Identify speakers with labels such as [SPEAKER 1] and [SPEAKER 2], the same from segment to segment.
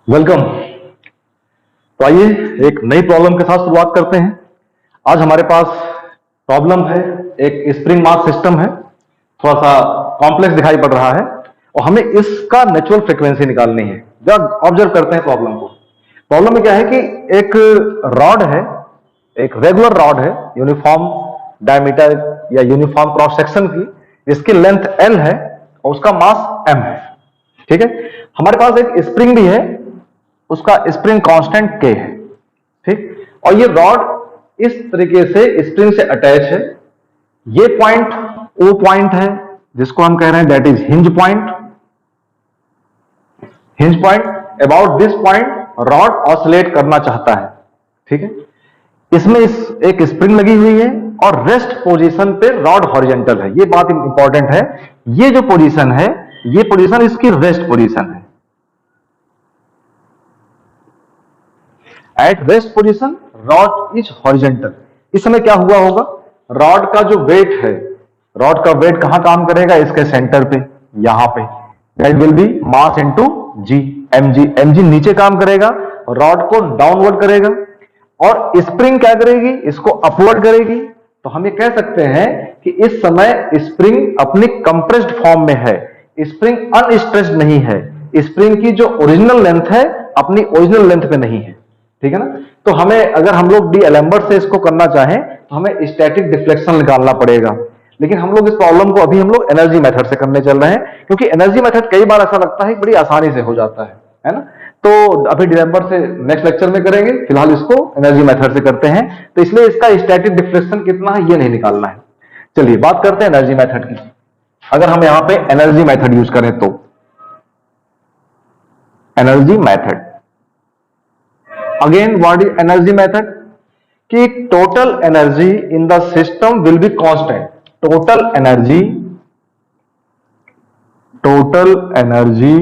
[SPEAKER 1] Welcome. तो आइए एक नई प्रॉब्लम के साथ शुरुआत करते हैं। आज हमारे पास प्रॉब्लम है, एक स्प्रिंग मास सिस्टम है, थोड़ा सा कॉम्प्लेक्स दिखाई पड़ रहा है और हमें इसका नेचुरल फ्रीक्वेंसी निकालनी है। जब ऑब्जर्व करते हैं प्रॉब्लम को, प्रॉब्लम में क्या है कि एक रॉड है, एक रेगुलर रॉड है, यूनिफॉर्म डायमीटर या यूनिफॉर्म क्रॉस सेक्शन की, जिसकी लेंथ L है और उसका मास M है। ठीक है, हमारे पास एक स्प्रिंग भी है, उसका स्प्रिंग कांस्टेंट K है। ठीक, और ये रॉड इस तरीके से स्प्रिंग से अटैच है। ये पॉइंट O पॉइंट है, जिसको हम कह रहे हैं that is hinge point. Hinge point, about this point rod oscillate करना चाहता है। ठीक है, इसमें एक स्प्रिंग लगी हुई है और रेस्ट पोजीशन पे रॉड हॉरिजॉन्टल है। ये बात इंपॉर्टेंट है, ये जो पोजीशन है, ये पोजीशन इसकी रेस्ट पोजीशन है। At rest position rod is horizontal. इस समय क्या हुआ होगा, रॉड का जो वेट है, रॉड का वेट कहां काम करेगा, इसके सेंटर पे, यहां पे। That will be mass into g, mg। mg नीचे काम करेगा, रॉड को डाउनवर्ड करेगा और स्प्रिंग क्या करेगी, इसको अपवर्ड करेगी। तो हम ये कह सकते हैं कि इस समय स्प्रिंग अपनी कंप्रेस्ड फॉर्म में है, स्प्रिंग अनस्ट्रेस्ड नहीं है। स्प्रिंग की जो ओरिजिनल लेंथ है अपनी ओरिजिनल लेंथ पे नहीं है। ठीक है ना। तो हमें, अगर हम लोग डी एलेम्बर्ट से इसको करना चाहें तो हमें स्टैटिक डिफ्लेक्शन निकालना पड़ेगा, लेकिन हम लोग इस प्रॉब्लम को अभी हम लोग एनर्जी मेथड से करने चल रहे हैं, क्योंकि एनर्जी मेथड कई बार ऐसा लगता है बड़ी आसानी से हो जाता है ना। तो अभी डिसेंबर से नेक्स्ट लेक्चर में करेंगे, फिलहाल इसको एनर्जी मेथड से करते हैं। तो इसलिए इसका स्टैटिक डिफ्लेक्शन कितना है ये नहीं निकालना है। चलिए बात करते हैं एनर्जी मेथड की। अगर हम यहां पे एनर्जी मेथड यूज करें तो energy method, again what is energy method, कि total energy in the system will be constant. Total energy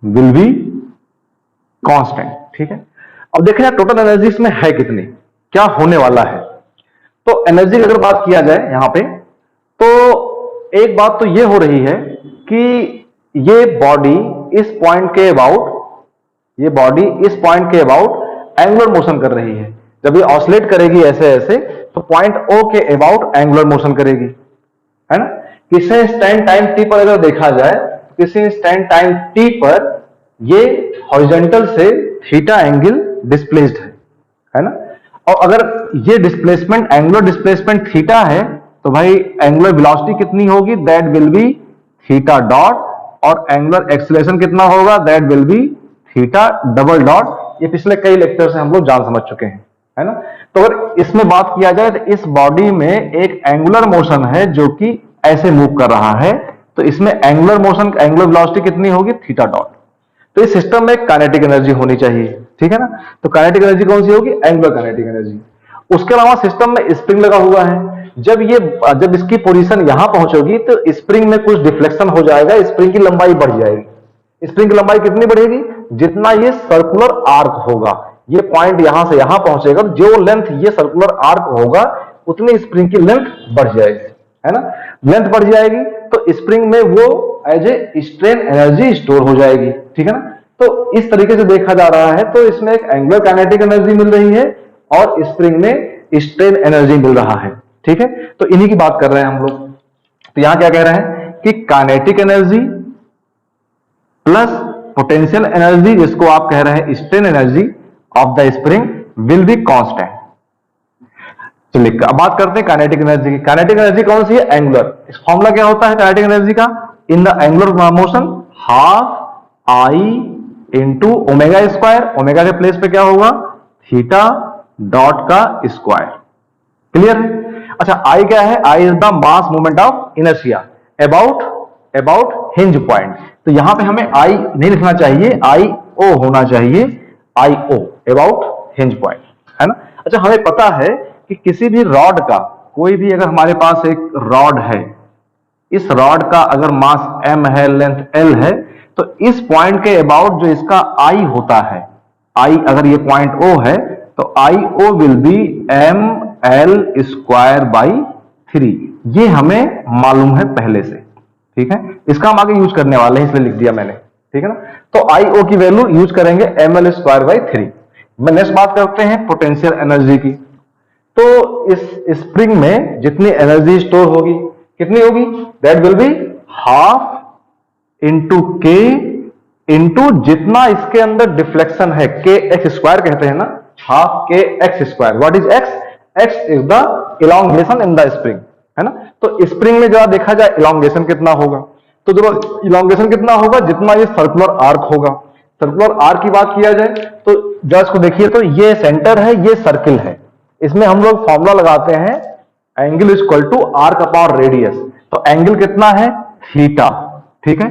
[SPEAKER 1] will be constant. ठीक है, अब देखें यार टोटल एनर्जी इसमें है कितनी, क्या होने वाला है। तो एनर्जी की अगर बात किया जाए यहां पे, तो एक बात तो ये हो रही है कि ये बॉडी इस पॉइंट के अबाउट, ये बॉडी इस पॉइंट के अबाउट एंगुलर मोशन कर रही है। जब ये ऑसिलेट करेगी ऐसे ऐसे, तो पॉइंट O के अबाउट एंगुलर मोशन करेगी, है ना। किसी इंस्टेंट टाइम t पर अगर देखा जाए, किसी इंस्टेंट टाइम t पर ये हॉरिजॉन्टल से थीटा एंगल डिस्प्लेस्ड है ना। और अगर ये डिस्प्लेसमेंट, एंगुलर डिस्प्लेसमेंट थीटा है, तो भाई एंगुलर वेलोसिटी कितनी होगी, that will B theta dot, और एंगुलर एक्सीलरेशन कितना होगा, that will B theta double dot. ये पिछले कई लेक्चर से हम लोग जान समझ चुके हैं, है ना। तो अगर इसमें बात किया जाए तो इस बॉडी में एक एंगुलर मोशन है जो कि ऐसे मूव कर रहा है, तो इसमें एंगुलर मोशन, एंगुलर वेलोसिटी कितनी होगी, थीटा डॉट। तो इस सिस्टम में काइनेटिक एनर्जी होनी चाहिए। ठीक है ना। तो काइनेटिक एनर्जी कौन सी होगी, एंगुलर काइनेटिक एनर्जी। उसके अलावा सिस्टम में स्प्रिंग लगा हुआ है, जब इसकी पोजीशन यहां पहुंचेगी तो स्प्रिंग में कुछ डिफ्लेक्शन हो जाएगा, स्प्रिंग की लंबाई बढ़ जाएगी। स्प्रिंग की लंबाई कितनी बढ़ेगी, जितना ये सर्कुलर आर्क होगा, ये पॉइंट यहां से यहां पहुंचेगा, जो लेंथ ये सर्कुलर आर्क होगा उतनी स्प्रिंग की लेंथ बढ़ जाएगी, है ना। लेंथ बढ़ जाएगी तो स्प्रिंग में वो as a strain energy store हो जाएगी। ठीक है ना। तो इस तरीके से देखा जा रहा है, तो इसमें एक एंगुलर काइनेटिक एनर्जी मिल रही है और स्प्रिंग में स्ट्रेन एनर्जी मिल रहा है। ठीक है, तो इन्हीं की बात कर रहे हैं हम लोग। तो यहां क्या कह रहे हैं कि kinetic energy plus potential energy, जिसको आप कह रहे हैं strain energy of the spring, will be constant. चलिए अब बात करते हैं काइनेटिक एनर्जी की। काइनेटिक एनर्जी कौन सी है, एंगुलर। इस फॉर्मूला क्या होता है काइनेटिक एनर्जी का, in the angular motion half I into omega square, omega के प्लेस पे क्या होगा, थीटा डॉट का स्क्वायर। क्लियर है। अच्छा, आई क्या है, I is the mass movement of inertia about hinge point. तो यहां पे हमें आई नहीं लिखना चाहिए, आई ओ होना चाहिए, आई ओ अबाउट हिंज पॉइंट, है ना। अच्छा, हमें पता है कि किसी भी रॉड का, कोई भी अगर हमारे पास एक रॉड है, इस रॉड का अगर मास m है, लेंथ l है, तो इस पॉइंट के अबाउट जो इसका I होता है, I अगर ये पॉइंट O है तो IO will be ml square by 3। ये हमें मालूम है पहले से। ठीक है, इसका हम आगे यूज करने वाले हैं, इसलिए लिख दिया मैंने। ठीक है ना। तो IO की वैल्यू यूज करेंगे ml²/3। मैं नेक्स्ट बात करते हैं पोटेंशियल एनर्जी की। तो इस स्प्रिंग में जितनी एनर्जी स्टोर होगी कितनी होगी, that will be half into के इंटू जितना इसके अंदर डिफ्लेक्शन है, के एक्स स्क्वायर कहते हैं ना, हाफ के x square. What is x, x is the elongation in the spring, है ना। तो स्प्रिंग में जरा देखा जाए इलांगेशन कितना होगा, तो देखो इलांगेशन कितना होगा, जितना ये सर्कुलर आर्क होगा। सर्कुलर आर्क की बात किया जाए तो जरा इसको देखिए, तो ये सेंटर है, ये सर्किल है, इसमें हम लोग फॉर्मूला लगाते हैं angle equal to arc upon radius. तो एंगल कितना है, थीटा, ठीक है।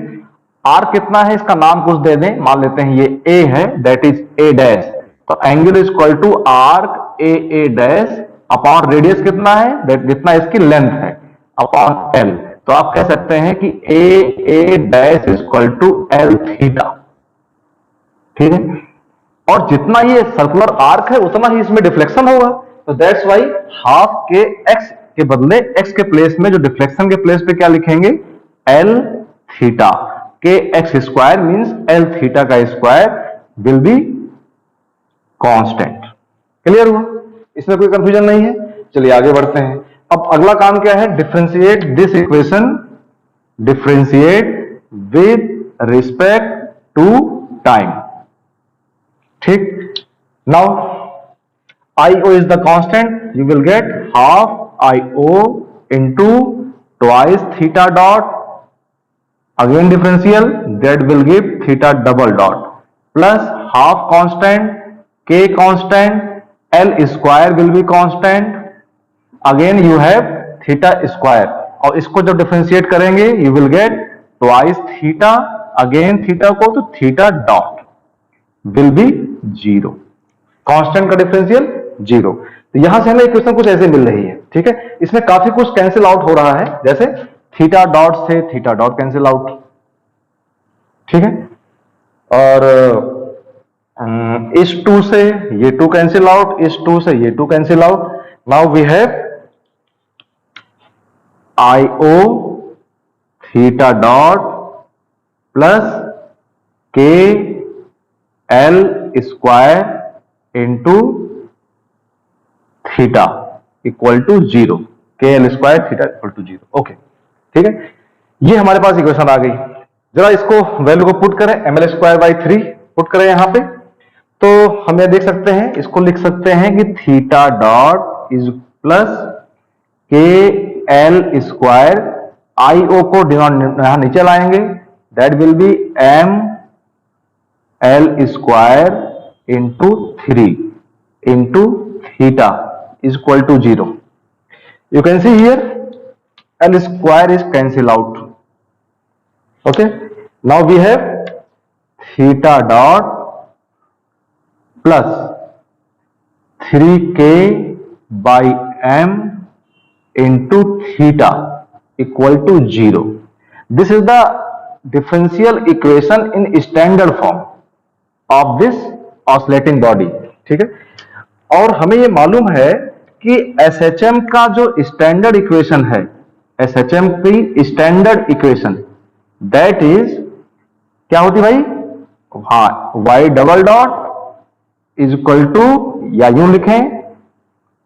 [SPEAKER 1] आर्क कितना है, इसका नाम कुछ दे दें, मान लेते हैं ये ए है, दैट इज ए डैश। तो angle equal to arc A dash upon radius कितना है, दैट जितना इसकी लेंथ है, अपॉन एल। तो आप कह सकते हैं कि a dash equal to l theta, ठीक है। और जितना ये सर्कुलर आर्क है उतना ही इसमें डिफ्लेक्शन होगा, तो दैट्स वाई हाफ के एक्स के बदले एक्स के प्लेस में जो डिफ्लेक्शन के प्लेस पे क्या लिखेंगे, l theta. K x square means l theta का square will be constant. Clear हुआ, इसमें कोई कंफ्यूजन नहीं है। चलिए आगे बढ़ते हैं। अब अगला काम क्या है, differentiate this equation, differentiate with respect to time, ठीक। Now IO is the constant, you will get half IO into twice theta dot, again differential, that will give theta double dot, plus half constant, K constant, L square will be constant, again you have theta square, और इसको जब differentiate करेंगे you will get twice theta, again theta को तो theta dot will be 0, constant का differential 0। तो यहां से हमें इक्वेशन कुछ ऐसे मिल रही है, ठीक है। इसमें काफी कुछ कैंसिल आउट हो रहा है, जैसे थीटा डॉट से थीटा डॉट कैंसिल आउट, ठीक है। और इस 2 से ये 2 कैंसिल आउट, इस 2 से ये 2 cancel out. Now we have IO theta dot plus k l square into theta equal to 0, k l square theta equal to 0, okay, ठीक है। ये हमारे पास इक्वेशन आ गई। जरा इसको वैल्यू को पुट करें, ml²/3 पुट करें यहां पे, तो हम ये देख सकते हैं, इसको लिख सकते हैं कि theta dot is plus k l square, IO को यहां नीचे लाएंगे, that will B m L square into 3 into theta is equal to 0. You can see here L square is cancel out. Okay. Now we have theta dot plus 3k by m into theta equal to 0. This is the differential equation in standard form of this oscillating body, ठीक है। और हमें ये मालूम है कि SHM का जो स्टैंडर्ड इक्वेशन है, SHM की स्टैंडर्ड इक्वेशन दैट इज क्या होती भाई, हाँ, y double dot is equal to, या यूं लिखें,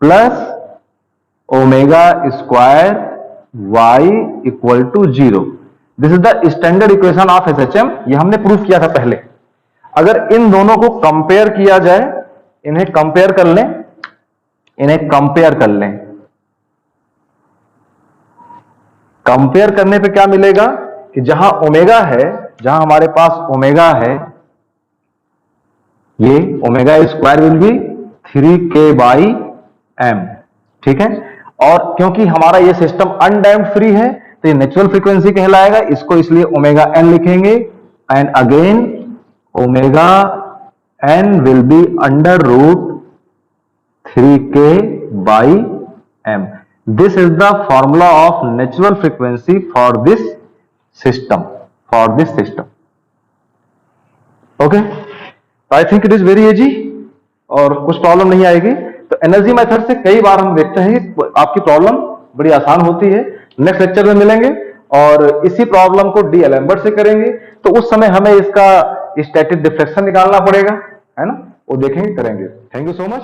[SPEAKER 1] plus omega square y equal to 0। This is the standard equation of SHM। ये हमने प्रूफ किया था पहले। अगर इन दोनों को कंपेयर किया जाए, इन्हें कंपेयर कर लें, इन्हें कंपेयर कर लें, कंपेयर करने पे क्या मिलेगा कि जहां ओमेगा है, जहां हमारे पास ओमेगा है, ये omega square will B 3k/m, ठीक है। और क्योंकि हमारा ये सिस्टम अनडैम्प्ड फ्री है तो ये नेचुरल फ्रीक्वेंसी कहलाएगा, इसको इसलिए ओमेगा n लिखेंगे, and again omega n will be under root 3k/m. This is the formula of natural frequency for this system. Okay, I think it is very easy और कुछ problem नहीं आएगी। तो energy method से कई बार हम देखते हैं कि आपकी प्रॉब्लम बड़ी आसान होती है। नेक्स्ट लेक्चर में मिलेंगे और इसी प्रॉब्लम को डी एलेम्बर्ट से करेंगे, तो उस समय हमें इसका स्टैटिक डिफ्लेक्शन निकालना पड़ेगा, है ना, वो देखेंगे, करेंगे। Thank you so much.